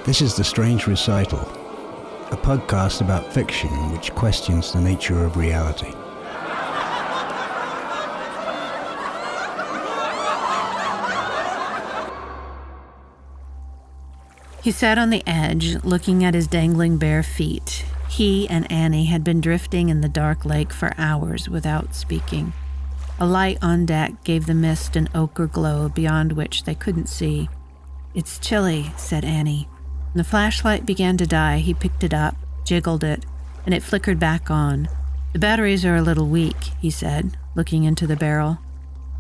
This is The Strange Recital, a podcast about fiction which questions the nature of reality. He sat on the edge, looking at his dangling bare feet. He and Annie had been drifting in the dark lake for hours without speaking. A light on deck gave the mist an ochre glow beyond which they couldn't see. "It's chilly," said Annie. When the flashlight began to die, he picked it up, jiggled it, and it flickered back on. "The batteries are a little weak," he said, looking into the barrel.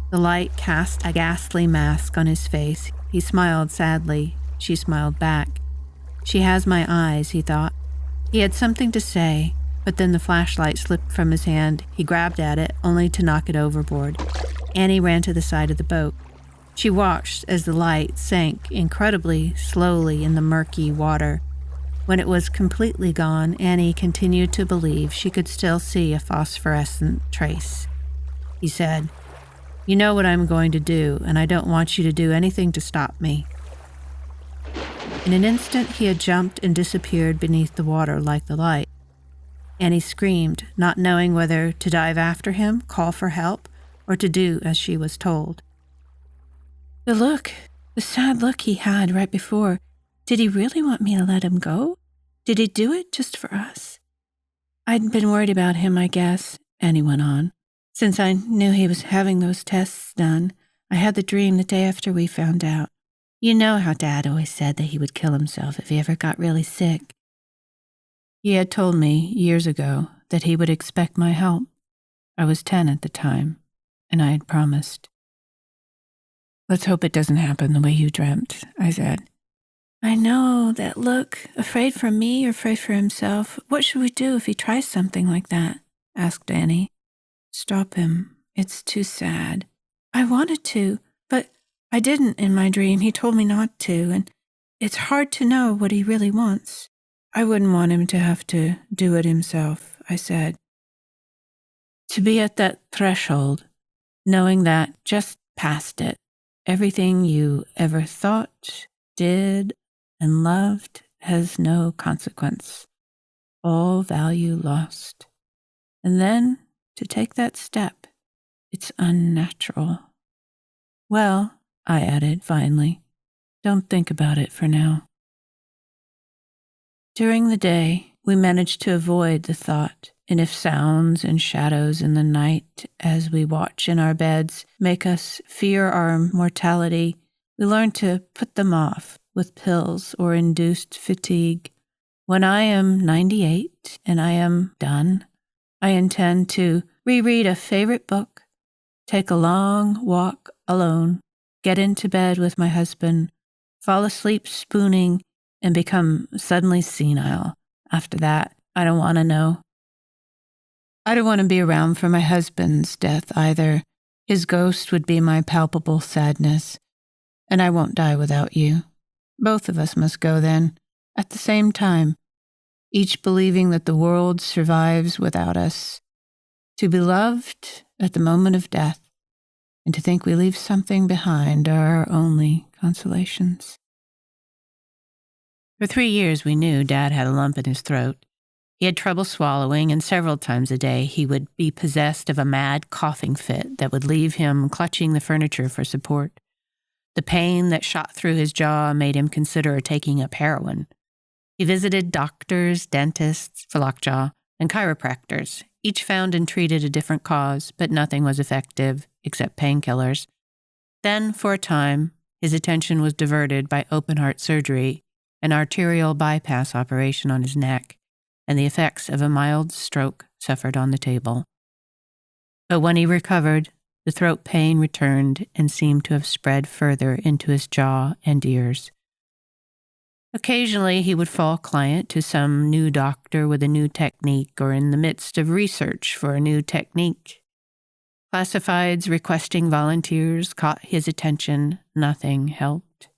The light cast a ghastly mask on his face. He smiled sadly. She smiled back. "She has my eyes," he thought. He had something to say, but then the flashlight slipped from his hand. He grabbed at it, only to knock it overboard. Annie ran to the side of the boat. She watched as the light sank incredibly slowly in the murky water. When it was completely gone, Annie continued to believe she could still see a phosphorescent trace. He said, "You know what I'm going to do, and I don't want you to do anything to stop me." In an instant, he had jumped and disappeared beneath the water like the light. Annie screamed, not knowing whether to dive after him, call for help, or to do as she was told. The sad look he had right before. Did he really want me to let him go? Did he do it just for us? I'd been worried about him, I guess, Annie went on. Since I knew he was having those tests done, I had the dream the day after we found out. You know how Dad always said that he would kill himself if he ever got really sick. He had told me years ago that he would expect my help. I was 10 at the time, and I had promised. "Let's hope it doesn't happen the way you dreamt," I said. "I know that look, afraid for me or afraid for himself. What should we do if he tries something like that?" asked Annie. "Stop him. It's too sad." I wanted to, but I didn't in my dream. He told me not to, and it's hard to know what he really wants. I wouldn't want him to have to do it himself, I said. To be at that threshold, knowing that just past it, everything you ever thought, did, and loved has no consequence. All value lost. And then to take that step, it's unnatural. Well, I added finally, don't think about it for now. During the day, we managed to avoid the thought, and if sounds and shadows in the night as we watch in our beds make us fear our mortality, we learn to put them off with pills or induced fatigue. When I am 98 and I am done, I intend to reread a favorite book, take a long walk alone, get into bed with my husband, fall asleep spooning, and become suddenly senile. After that, I don't want to know. I don't want to be around for my husband's death either. His ghost would be my palpable sadness. And I won't die without you. Both of us must go then, at the same time, each believing that the world survives without us. To be loved at the moment of death, and to think we leave something behind are our only consolations. For 3 years we knew Dad had a lump in his throat. He had trouble swallowing, and several times a day he would be possessed of a mad coughing fit that would leave him clutching the furniture for support. The pain that shot through his jaw made him consider taking up heroin. He visited doctors, dentists for lockjaw, and chiropractors. Each found and treated a different cause, but nothing was effective except painkillers. Then, for a time, his attention was diverted by open-heart surgery, an arterial bypass operation on his neck, and the effects of a mild stroke suffered on the table. But when he recovered, the throat pain returned and seemed to have spread further into his jaw and ears. Occasionally, he would fall client to some new doctor with a new technique or in the midst of research for a new technique. Classifieds requesting volunteers caught his attention. Nothing helped.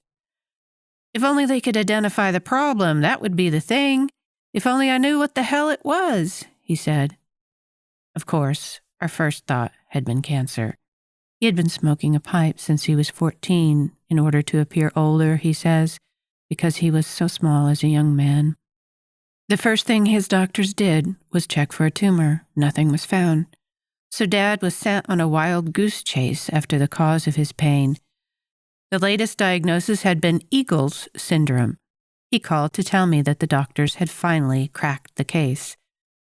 If only they could identify the problem, that would be the thing. If only I knew what the hell it was, he said. Of course, our first thought had been cancer. He had been smoking a pipe since he was 14 in order to appear older, he says. because he was so small as a young man. The first thing his doctors did was check for a tumor. Nothing was found. So Dad was sent on a wild goose chase after the cause of his pain. The latest diagnosis had been Eagle's syndrome. He called to tell me that the doctors had finally cracked the case.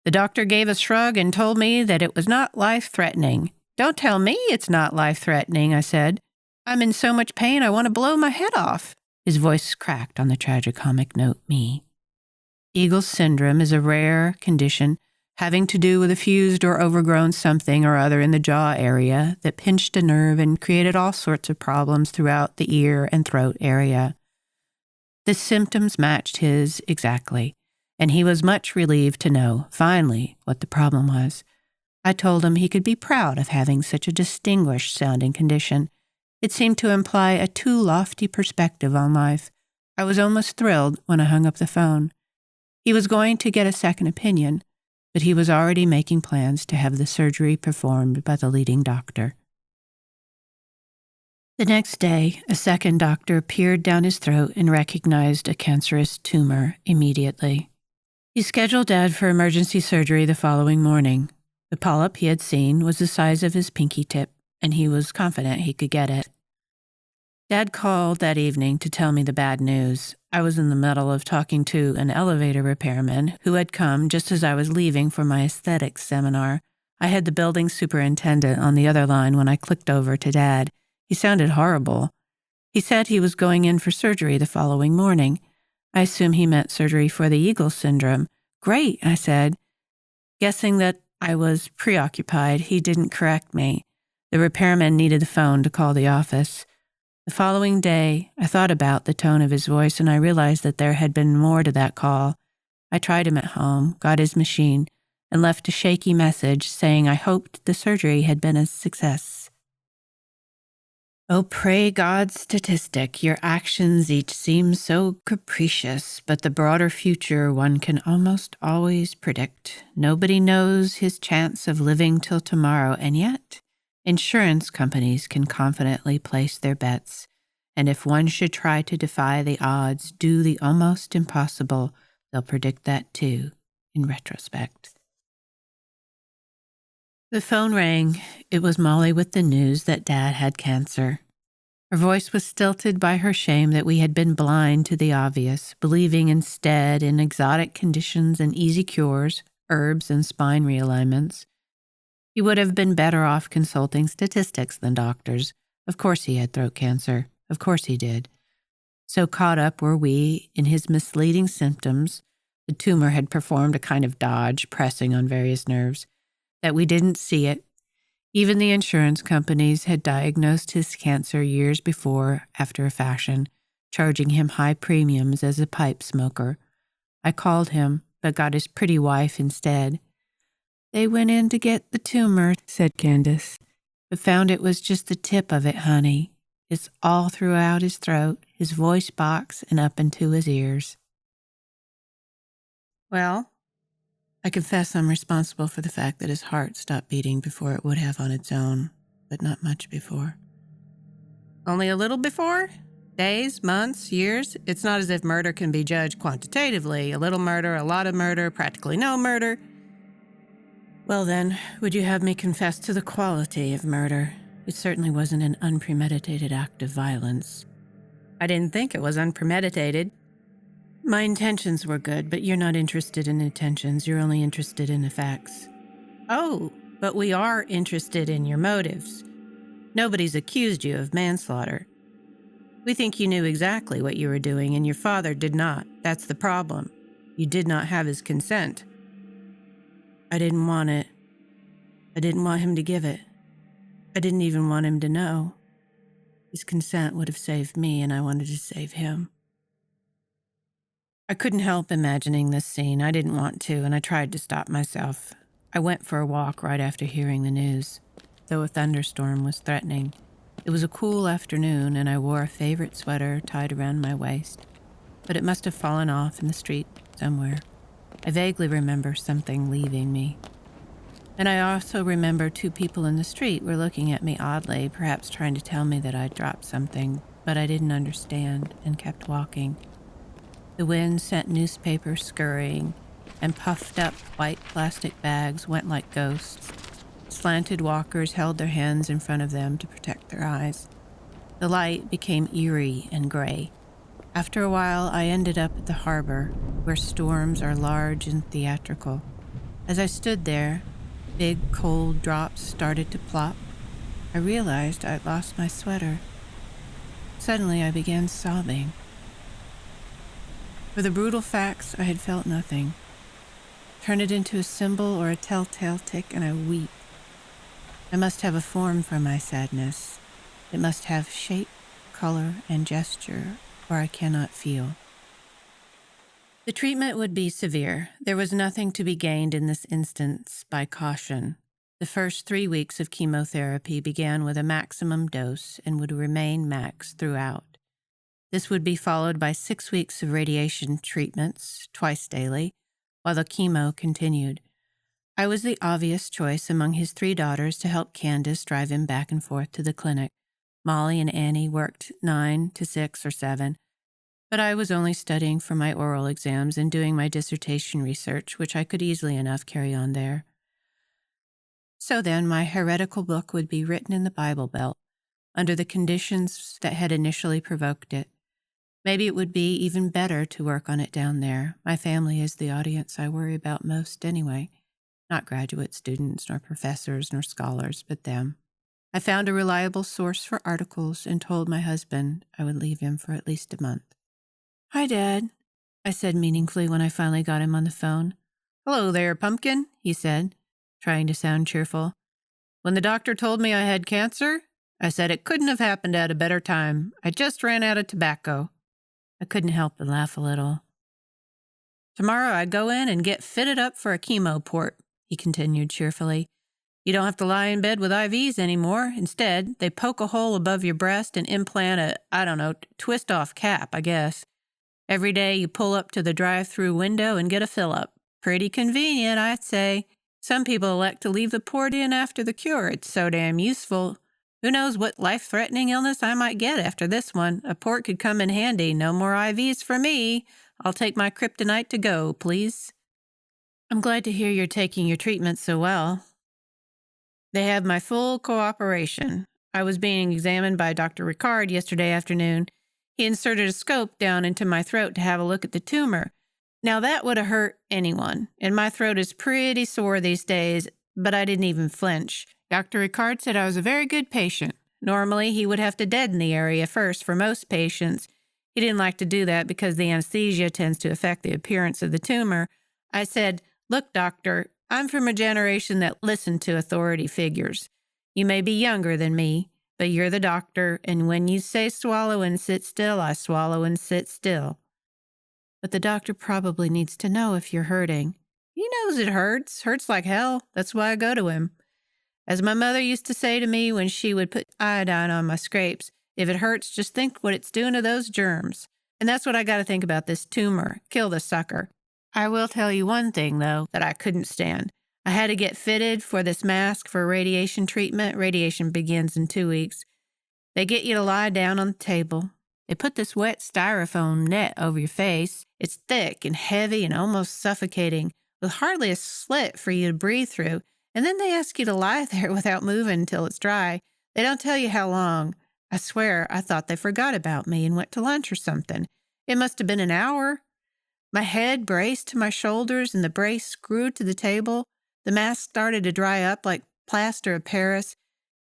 The doctor gave a shrug and told me that it was not life-threatening. "Don't tell me it's not life-threatening," I said. "I'm in so much pain I want to blow my head off." His voice cracked on the tragicomic note, me. Eagle's syndrome is a rare condition having to do with a fused or overgrown something or other in the jaw area that pinched a nerve and created all sorts of problems throughout the ear and throat area. The symptoms matched his exactly, and he was much relieved to know, finally, what the problem was. I told him he could be proud of having such a distinguished-sounding condition. It seemed to imply a too lofty perspective on life. I was almost thrilled when I hung up the phone. He was going to get a second opinion, but he was already making plans to have the surgery performed by the leading doctor. The next day, a second doctor peered down his throat and recognized a cancerous tumor immediately. He scheduled Dad for emergency surgery the following morning. The polyp he had seen was the size of his pinky tip, and he was confident he could get it. Dad called that evening to tell me the bad news. I was in the middle of talking to an elevator repairman who had come just as I was leaving for my aesthetics seminar. I had the building superintendent on the other line when I clicked over to Dad. He sounded horrible. He said he was going in for surgery the following morning. I assume he meant surgery for the Eagle syndrome. "Great," I said. Guessing that I was preoccupied, he didn't correct me. The repairman needed the phone to call the office. The following day, I thought about the tone of his voice, and I realized that there had been more to that call. I tried him at home, got his machine, and left a shaky message saying I hoped the surgery had been a success. Oh, pray God's statistic, your actions each seem so capricious, but the broader future one can almost always predict. Nobody knows his chance of living till tomorrow, and yet insurance companies can confidently place their bets, and if one should try to defy the odds, do the almost impossible, they'll predict that too, in retrospect. The phone rang. It was Molly with the news that Dad had cancer. Her voice was stilted by her shame that we had been blind to the obvious, believing instead in exotic conditions and easy cures, herbs and spine realignments. He would have been better off consulting statistics than doctors. Of course he had throat cancer. Of course he did. So caught up were we in his misleading symptoms, the tumor had performed a kind of dodge, pressing on various nerves, that we didn't see it. Even the insurance companies had diagnosed his cancer years before, after a fashion, charging him high premiums as a pipe smoker. I called him, but got his pretty wife instead. "They went in to get the tumor," said Candace, "but found it was just the tip of it, honey. It's all throughout his throat, his voice box, and up into his ears." Well, I confess I'm responsible for the fact that his heart stopped beating before it would have on its own, but not much before. Only a little before? Days, months, years? It's not as if murder can be judged quantitatively. A little murder, a lot of murder, practically no murder. Well then, would you have me confess to the quality of murder? It certainly wasn't an unpremeditated act of violence. I didn't think it was unpremeditated. My intentions were good, but you're not interested in intentions. You're only interested in the facts. Oh, but we are interested in your motives. Nobody's accused you of manslaughter. We think you knew exactly what you were doing, and your father did not. That's the problem. You did not have his consent. I didn't want it. I didn't want him to give it. I didn't even want him to know. His consent would have saved me, and I wanted to save him. I couldn't help imagining this scene. I didn't want to, and I tried to stop myself. I went for a walk right after hearing the news, though a thunderstorm was threatening. It was a cool afternoon, and I wore a favorite sweater tied around my waist, but it must have fallen off in the street somewhere. I vaguely remember something leaving me. And I also remember two people in the street were looking at me oddly, perhaps trying to tell me that I'd dropped something, but I didn't understand and kept walking. The wind sent newspapers scurrying, and puffed up white plastic bags went like ghosts. Slanted walkers held their hands in front of them to protect their eyes. The light became eerie and gray. After a while, I ended up at the harbor, where storms are large and theatrical. As I stood there, big cold drops started to plop. I realized I'd lost my sweater. Suddenly, I began sobbing. For the brutal facts, I had felt nothing. Turn it into a symbol or a telltale tick, and I weep. I must have a form for my sadness. It must have shape, color, and gesture, or I cannot feel. The treatment would be severe. There was nothing to be gained in this instance by caution. The first 3 weeks of chemotherapy began with a maximum dose and would remain max throughout. This would be followed by 6 weeks of radiation treatments, twice daily, while the chemo continued. I was the obvious choice among his 3 daughters to help Candace drive him back and forth to the clinic. Molly and Annie worked 9 to 6 or 7, but I was only studying for my oral exams and doing my dissertation research, which I could easily enough carry on there. So then, my heretical book would be written in the Bible Belt, under the conditions that had initially provoked it. Maybe it would be even better to work on it down there. My family is the audience I worry about most anyway. Not graduate students, nor professors, nor scholars, but them. I found a reliable source for articles and told my husband I would leave him for at least a month. "Hi, Dad," I said meaningfully when I finally got him on the phone. "Hello there, Pumpkin," he said, trying to sound cheerful. "When the doctor told me I had cancer, I said it couldn't have happened at a better time. I just ran out of tobacco." I couldn't help but laugh a little. "Tomorrow I go in and get fitted up for a chemo port," he continued cheerfully. "You don't have to lie in bed with IVs anymore. Instead, they poke a hole above your breast and implant a, twist-off cap, I guess. Every day you pull up to the drive-through window and get a fill-up. Pretty convenient, I'd say. Some people elect to leave the port in after the cure. It's so damn useful. Who knows what life-threatening illness I might get after this one? A port could come in handy. No more IVs for me. I'll take my kryptonite to go, please." "I'm glad to hear you're taking your treatment so well." "They have my full cooperation. I was being examined by Dr. Ricard yesterday afternoon. He inserted a scope down into my throat to have a look at the tumor. Now that would have hurt anyone, and my throat is pretty sore these days, but I didn't even flinch. Dr. Ricard said I was a very good patient. Normally, he would have to deaden the area first for most patients. He didn't like to do that because the anesthesia tends to affect the appearance of the tumor. I said, 'Look, doctor, I'm from a generation that listened to authority figures. You may be younger than me, but you're the doctor, and when you say swallow and sit still, I swallow and sit still.' But the doctor probably needs to know if you're hurting." "He knows it hurts. Hurts like hell. That's why I go to him. As my mother used to say to me when she would put iodine on my scrapes, if it hurts, just think what it's doing to those germs. And that's what I got to think about this tumor. Kill the sucker. I will tell you one thing, though, that I couldn't stand. I had to get fitted for this mask for radiation treatment. Radiation begins in 2 weeks. They get you to lie down on the table. They put this wet styrofoam net over your face. It's thick and heavy and almost suffocating, with hardly a slit for you to breathe through. And then they ask you to lie there without moving until it's dry. They don't tell you how long. I swear I thought they forgot about me and went to lunch or something. It must have been an hour. My head braced to my shoulders and the brace screwed to the table. The mask started to dry up like plaster of Paris.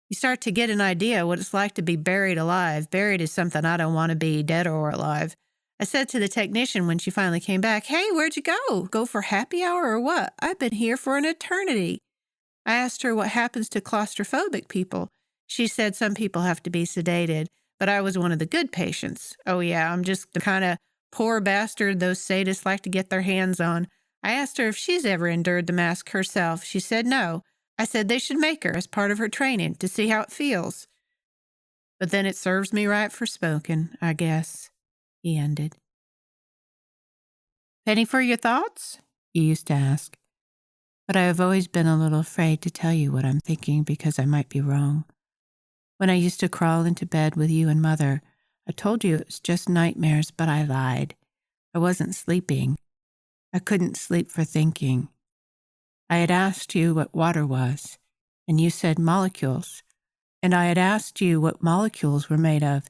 You start to get an idea what it's like to be buried alive. Buried is something I don't want to be, dead or alive. I said to the technician when she finally came back, "Hey, where'd you go? Go for happy hour or what? I've been here for an eternity." I asked her what happens to claustrophobic people. She said some people have to be sedated, but I was one of the good patients. Oh yeah, I'm just the kind of poor bastard those sadists like to get their hands on. I asked her if she's ever endured the mask herself. She said no. I said they should make her as part of her training to see how it feels. But then it serves me right for smoking, I guess, he ended. "Penny for your thoughts?" you used to ask. But I have always been a little afraid to tell you what I'm thinking because I might be wrong. When I used to crawl into bed with you and Mother, I told you it was just nightmares, but I lied. I wasn't sleeping. I couldn't sleep for thinking. I had asked you what water was, and you said molecules. And I had asked you what molecules were made of,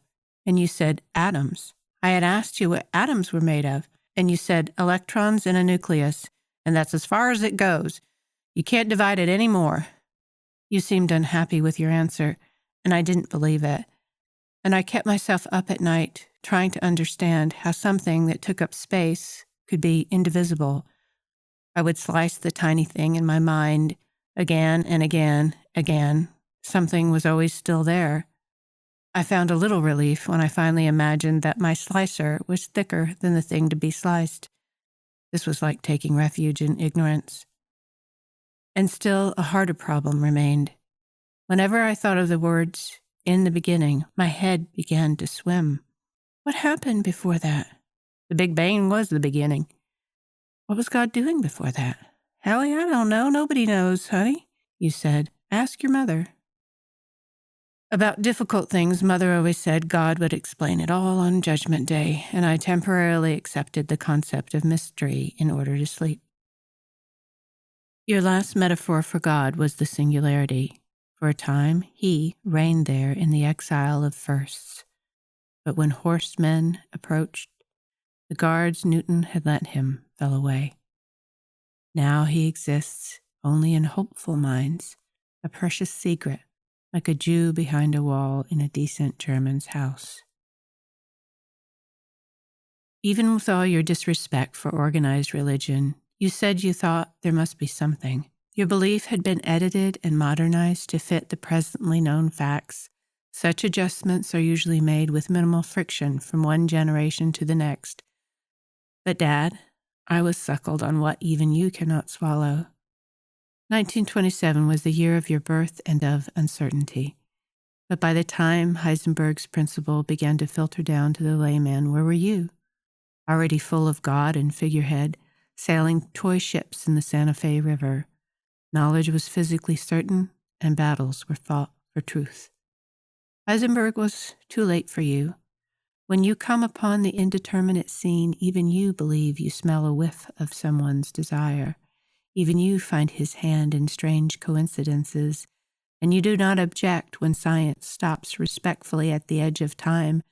and you said atoms. I had asked you what atoms were made of, and you said electrons in a nucleus, and that's as far as it goes. You can't divide it any more. You seemed unhappy with your answer, and I didn't believe it. And I kept myself up at night, trying to understand how something that took up space could be indivisible. I would slice the tiny thing in my mind again and again. Something was always still there. I found a little relief when I finally imagined that my slicer was thicker than the thing to be sliced. This was like taking refuge in ignorance. And still a harder problem remained. Whenever I thought of the words, "in the beginning," my head began to swim. What happened before that? The Big Bang was the beginning. What was God doing before that? Hallie, I don't know. Nobody knows, honey, you said. Ask your mother. About difficult things, Mother always said God would explain it all on Judgment Day, and I temporarily accepted the concept of mystery in order to sleep. Your last metaphor for God was the singularity. For a time, he reigned there in the exile of firsts. But when horsemen approached, the guards Newton had lent him fell away. Now he exists only in hopeful minds, a precious secret, like a Jew behind a wall in a decent German's house. Even with all your disrespect for organized religion, you said you thought there must be something. Your belief had been edited and modernized to fit the presently known facts. Such adjustments are usually made with minimal friction from one generation to the next. But Dad, I was suckled on what even you cannot swallow. 1927 was the year of your birth and of uncertainty. But by the time Heisenberg's principle began to filter down to the layman, where were you? Already full of God and figurehead, sailing toy ships in the Santa Fe River. Knowledge was physically certain, and battles were fought for truth. Heisenberg was too late for you. When you come upon the indeterminate scene, even you believe you smell a whiff of someone's desire. Even you find his hand in strange coincidences, and you do not object when science stops respectfully at the edge of time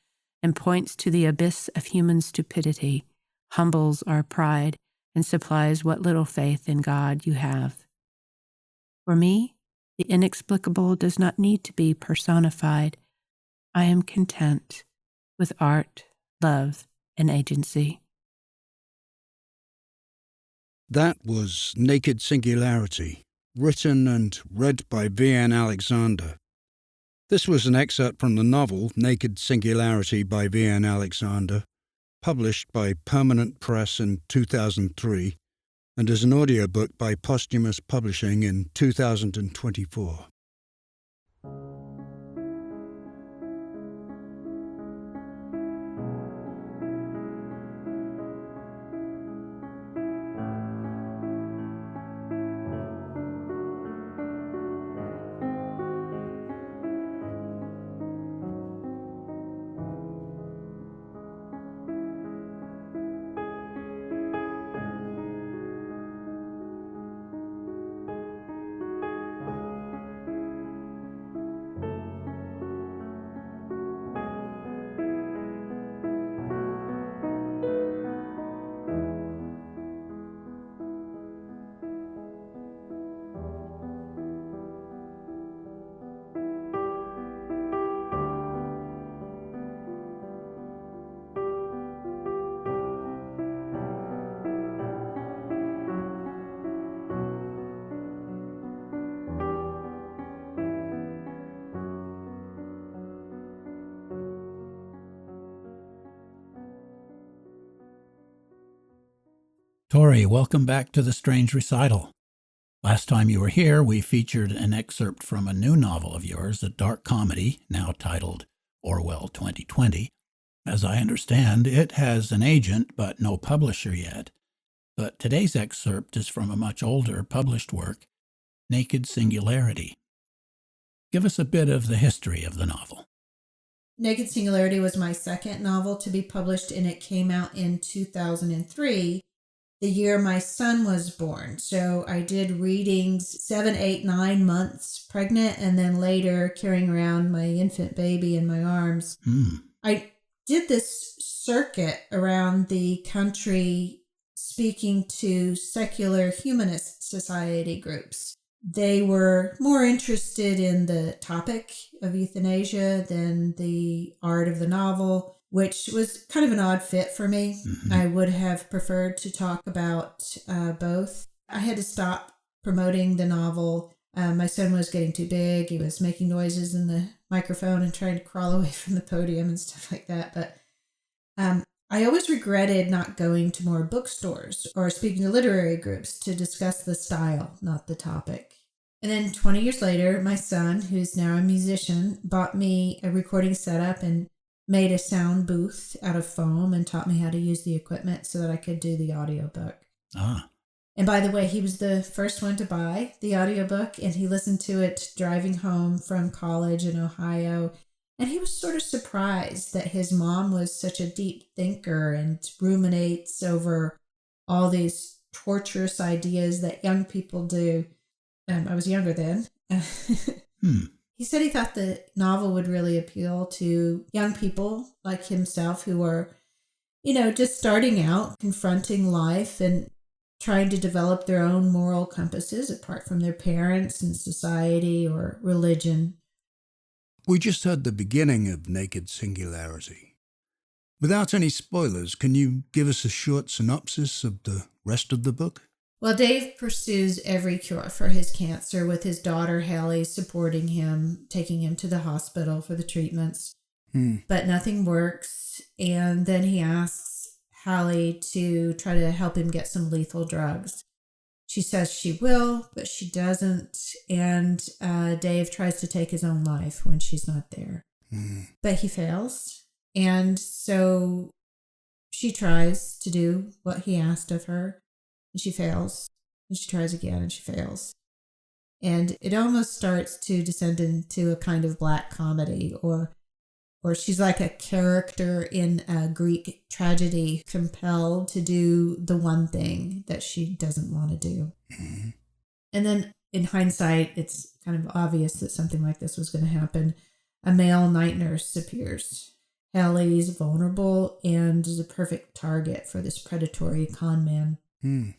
and points to the abyss of human stupidity, humbles our pride, and supplies what little faith in God you have. For me, the inexplicable does not need to be personified. I am content with art, love, and agency. That was Naked Singularity, written and read by V.N. Alexander. This was an excerpt from the novel Naked Singularity by V.N. Alexander, published by Permanent Press in 2003, and as an audiobook by Posthumous Publishing in 2024. Tori, welcome back to The Strange Recital. Last time you were here, we featured an excerpt from a new novel of yours, a dark comedy, now titled Orwell 2020. As I understand, it has an agent but no publisher yet. But today's excerpt is from a much older published work, Naked Singularity. Give us a bit of the history of the novel. Naked Singularity was my second novel to be published, and it came out in 2003, the year my son was born. So I did readings 7, 8, 9 months pregnant, and then later carrying around my infant baby in my arms. I did this circuit around the country speaking to secular humanist society groups. They were more interested in the topic of euthanasia than the art of the novel, which was kind of an odd fit for me. I would have preferred to talk about both. I had to stop promoting the novel. My son was getting too big. He was making noises in the microphone and trying to crawl away from the podium and stuff like that. But I always regretted not going to more bookstores or speaking to literary groups to discuss the style, not the topic. And then 20 years later, my son, who's now a musician, bought me a recording setup and made a sound booth out of foam and taught me how to use the equipment so that I could do the audiobook. And by the way, he was the first one to buy the audiobook, and he listened to it driving home from college in Ohio. And he was sort of surprised that his mom was such a deep thinker and ruminates over all these torturous ideas that young people do. I was younger then. He said he thought the novel would really appeal to young people like himself who are, just starting out, confronting life and trying to develop their own moral compasses apart from their parents and society or religion. We just heard the beginning of Naked Singularity. Without any spoilers, can you give us a short synopsis of the rest of the book? Well, Dave pursues every cure for his cancer with his daughter Hallie supporting him, taking him to the hospital for the treatments. But nothing works. And then he asks Hallie to try to help him get some lethal drugs. She says she will, but she doesn't. And Dave tries to take his own life when she's not there. But he fails. And so she tries to do what he asked of her. And she fails. And she tries again and she fails. And it almost starts to descend into a kind of black comedy, or she's like a character in a Greek tragedy compelled to do the one thing that she doesn't want to do. And then in hindsight, it's kind of obvious that something like this was going to happen. A male night nurse appears. Hallie's vulnerable and is a perfect target for this predatory con man.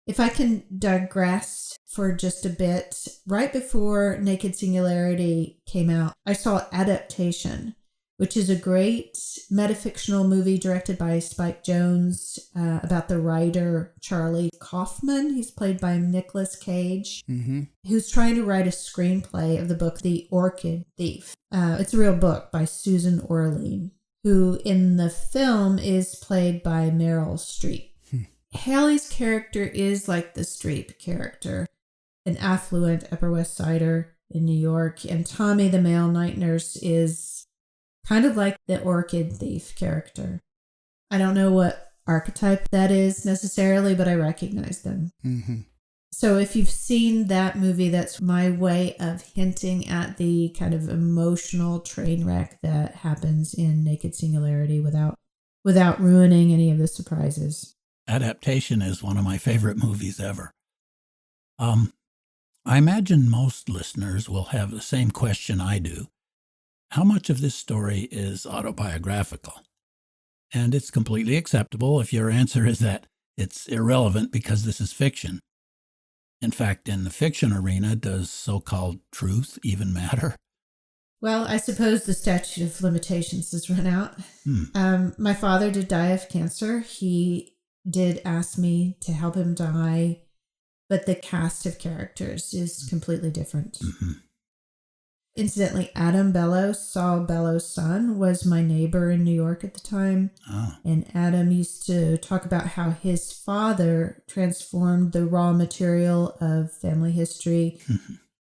If I can digress for just a bit, right before Naked Singularity came out, I saw Adaptation, which is a great metafictional movie directed by Spike Jonze about the writer Charlie Kaufman. He's played by Nicolas Cage, who's trying to write a screenplay of the book The Orchid Thief. It's a real book by Susan Orlean, who in the film is played by Meryl Streep. Hallie's character is like the Streep character, an affluent Upper West Sider in New York, and Tommy, the male night nurse, is kind of like the Orchid Thief character. I don't know what archetype that is necessarily, but I recognize them. So if you've seen that movie, that's my way of hinting at the kind of emotional train wreck that happens in Naked Singularity without ruining any of the surprises. Adaptation is one of my favorite movies ever. I imagine most listeners will have the same question I do. How much of this story is autobiographical? And it's completely acceptable if your answer is that it's irrelevant because this is fiction. In fact, in the fiction arena, does so-called truth even matter? Well, I suppose the statute of limitations has run out. My father did die of cancer. He did ask me to help him die, but the cast of characters is completely different. Incidentally, Adam Bellows, Saul Bellows' son, was my neighbor in New York at the time. And Adam used to talk about how his father transformed the raw material of family history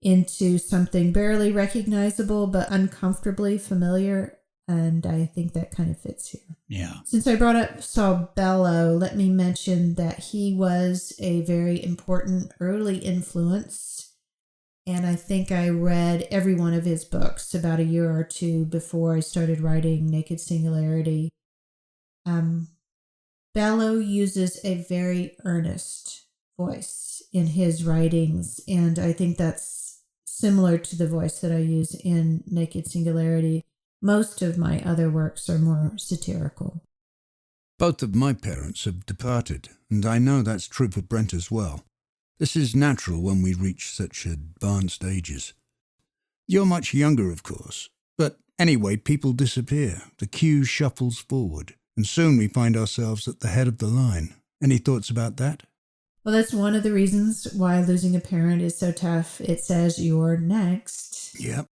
into something barely recognizable but uncomfortably familiar. And I think that kind of fits here. Yeah. Since I brought up Saul Bellow, let me mention that he was a very important early influence And I think I read every one of his books about a year or two before I started writing Naked Singularity. Bellow uses a very earnest voice in his writings, and I think that's similar to the voice that I use in Naked Singularity. Most of my other works are more satirical. Both of my parents have departed, and I know that's true for Brent as well. This is natural when we reach such advanced ages. You're much younger, of course, but anyway, people disappear. The queue shuffles forward, and soon we find ourselves at the head of the line. Any thoughts about that? Well, that's one of the reasons why losing a parent is so tough. It says you're next. Yep.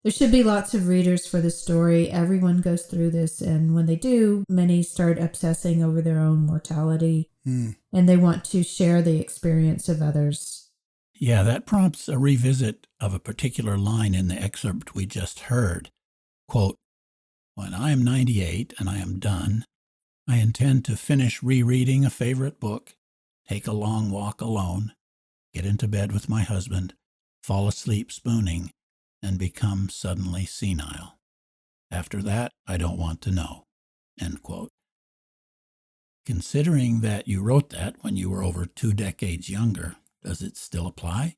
There should be lots of readers for the story. Everyone goes through this, and when they do, many start obsessing over their own mortality, and they want to share the experience of others. Yeah, that prompts a revisit of a particular line in the excerpt we just heard. Quote, "When I am 98 and I am done, I intend to finish rereading a favorite book, take a long walk alone, get into bed with my husband, fall asleep spooning, and become suddenly senile. After that, I don't want to know." End quote. Considering that you wrote that when you were over 2 decades younger, does it still apply?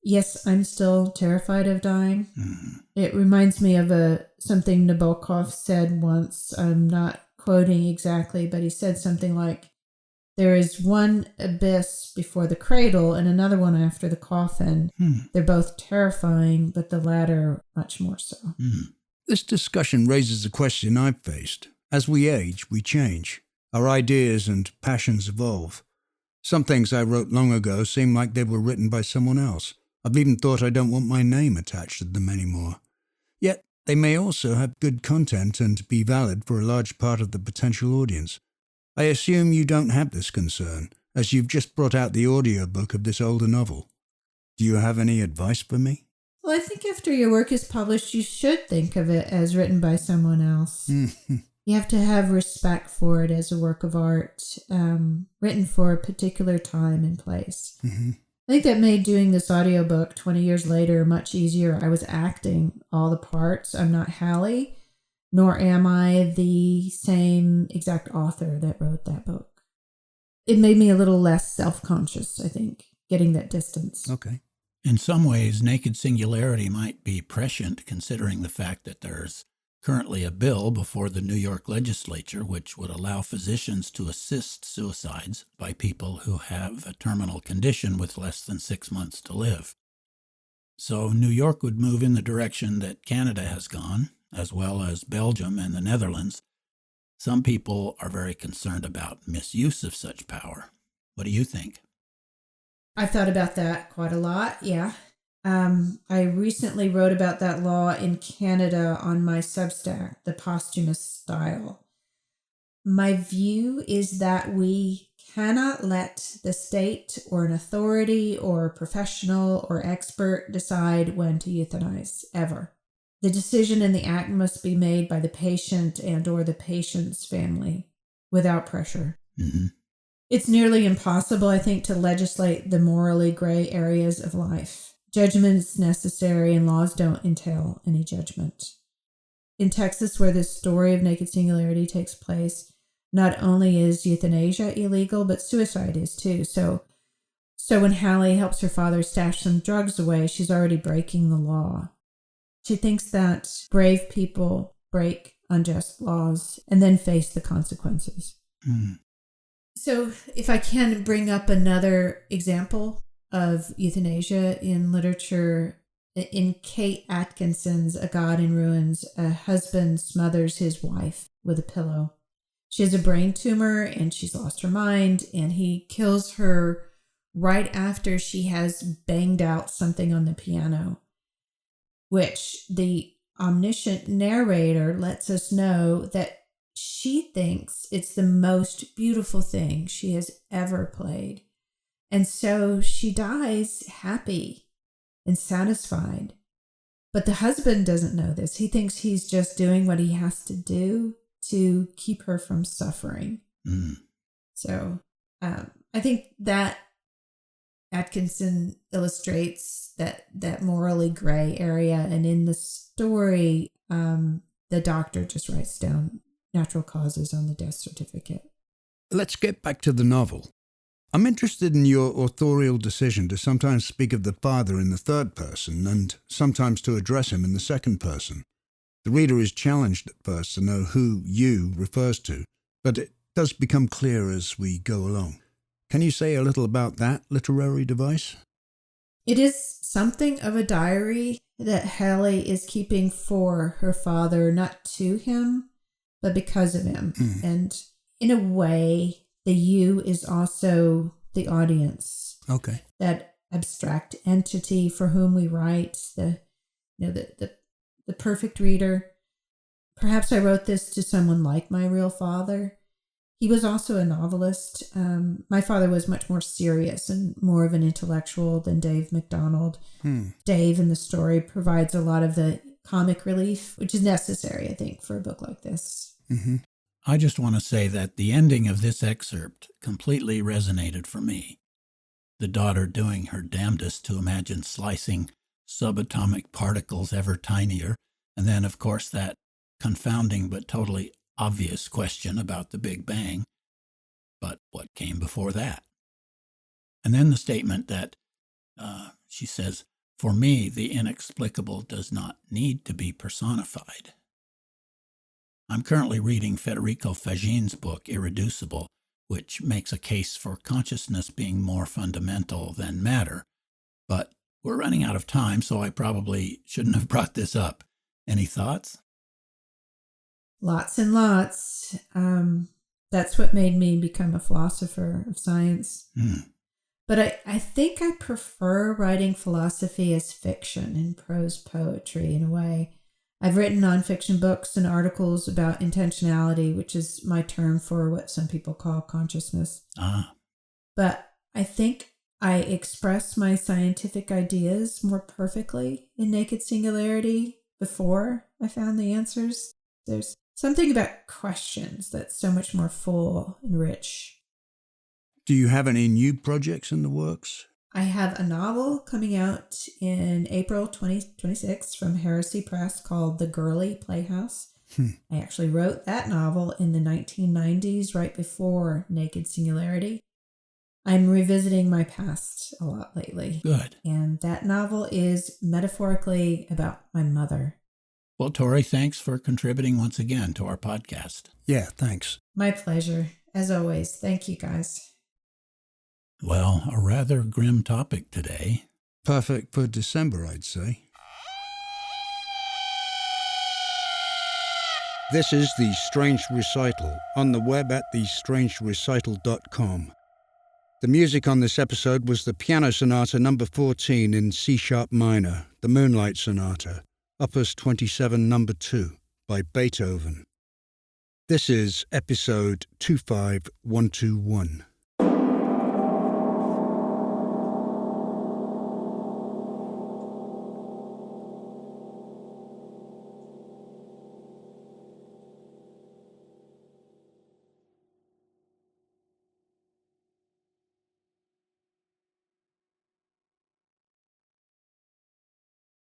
Yes, I'm still terrified of dying. Mm-hmm. It reminds me of something Nabokov said once. I'm not quoting exactly, but he said something like, "There is one abyss before the cradle and another one after the coffin. They're both terrifying, but the latter much more so." This discussion raises a question I've faced. As we age, we change. Our ideas and passions evolve. Some things I wrote long ago seem like they were written by someone else. I've even thought I don't want my name attached to them anymore. Yet, they may also have good content and be valid for a large part of the potential audience. I assume you don't have this concern, as you've just brought out the audiobook of this older novel. Do you have any advice for me? Well, I think after your work is published, you should think of it as written by someone else. You have to have respect for it as a work of art, written for a particular time and place. I think that made doing this audiobook 20 years later much easier. I was acting all the parts. I'm not Hallie, nor am I the same exact author that wrote that book. It made me a little less self-conscious, I think, getting that distance. Okay. In some ways, Naked Singularity might be prescient, considering the fact that there's currently a bill before the New York legislature which would allow physicians to assist suicides by people who have a terminal condition with less than 6 months to live. So New York would move in the direction that Canada has gone, as well as Belgium and the Netherlands. Some people are very concerned about misuse of such power. What do you think? I've thought about that quite a lot, yeah. I recently wrote about that law in Canada on my Substack, The Posthumous Style. My view is that we cannot let the state or an authority or a professional or expert decide when to euthanize, ever. The decision and the act must be made by the patient and or the patient's family without pressure. It's nearly impossible, I think, to legislate the morally gray areas of life. Judgment is necessary, and laws don't entail any judgment. In Texas, where this story of Naked Singularity takes place, not only is euthanasia illegal, but suicide is too. So when Hallie helps her father stash some drugs away, she's already breaking the law. She thinks that brave people break unjust laws and then face the consequences. So if I can bring up another example of euthanasia in literature, in Kate Atkinson's A God in Ruins, a husband smothers his wife with a pillow. She has a brain tumor and she's lost her mind, and he kills her right after she has banged out something on the piano, which the omniscient narrator lets us know that she thinks it's the most beautiful thing she has ever played. And so she dies happy and satisfied. But the husband doesn't know this. He thinks he's just doing what he has to do to keep her from suffering. So I think that Atkinson illustrates that morally gray area, and in the story, the doctor just writes down natural causes on the death certificate. Let's get back to the novel. I'm interested in your authorial decision to sometimes speak of the father in the third person and sometimes to address him in the second person. The reader is challenged at first to know who you refers to, but it does become clear as we go along. Can you say a little about that literary device? It is something of a diary that Hallie is keeping for her father, not to him, but because of him. And in a way, the you is also the audience. Okay. That abstract entity for whom we write, the perfect reader. Perhaps I wrote this to someone like my real father. He was also a novelist. My father was much more serious and more of an intellectual than Dave MacDonald. Dave in the story provides a lot of the comic relief, which is necessary, I think, for a book like this. Mm-hmm. I just want to say that the ending of this excerpt completely resonated for me. The daughter doing her damnedest to imagine slicing subatomic particles ever tinier, and then, of course, that confounding but totally obvious question about the Big Bang. But what came before that? And then the statement that she says, "For me, the inexplicable does not need to be personified." I'm currently reading Federico Fagin's book, Irreducible, which makes a case for consciousness being more fundamental than matter. But we're running out of time, so I probably shouldn't have brought this up. Any thoughts? Lots and lots. That's what made me become a philosopher of science. But I think I prefer writing philosophy as fiction and prose poetry in a way. I've written nonfiction books and articles about intentionality, which is my term for what some people call consciousness. But I think I express my scientific ideas more perfectly in Naked Singularity before I found the answers. There's something about questions that's so much more full and rich. Do you have any new projects in the works? I have a novel coming out in April 2026 from Heresy Press called The Girly Playhouse. I actually wrote that novel in the 1990s, right before Naked Singularity. I'm revisiting my past a lot lately. Good. And that novel is metaphorically about my mother. Well, Tori, thanks for contributing once again to our podcast. Yeah, thanks. My pleasure. As always, thank you guys. Well, a rather grim topic today. Perfect for December, I'd say. This is The Strange Recital, on the web at thestrangerecital.com. The music on this episode was the Piano Sonata No. 14 in C-sharp minor, the Moonlight Sonata, Opus 27 No. 2, by Beethoven. This is episode 25121.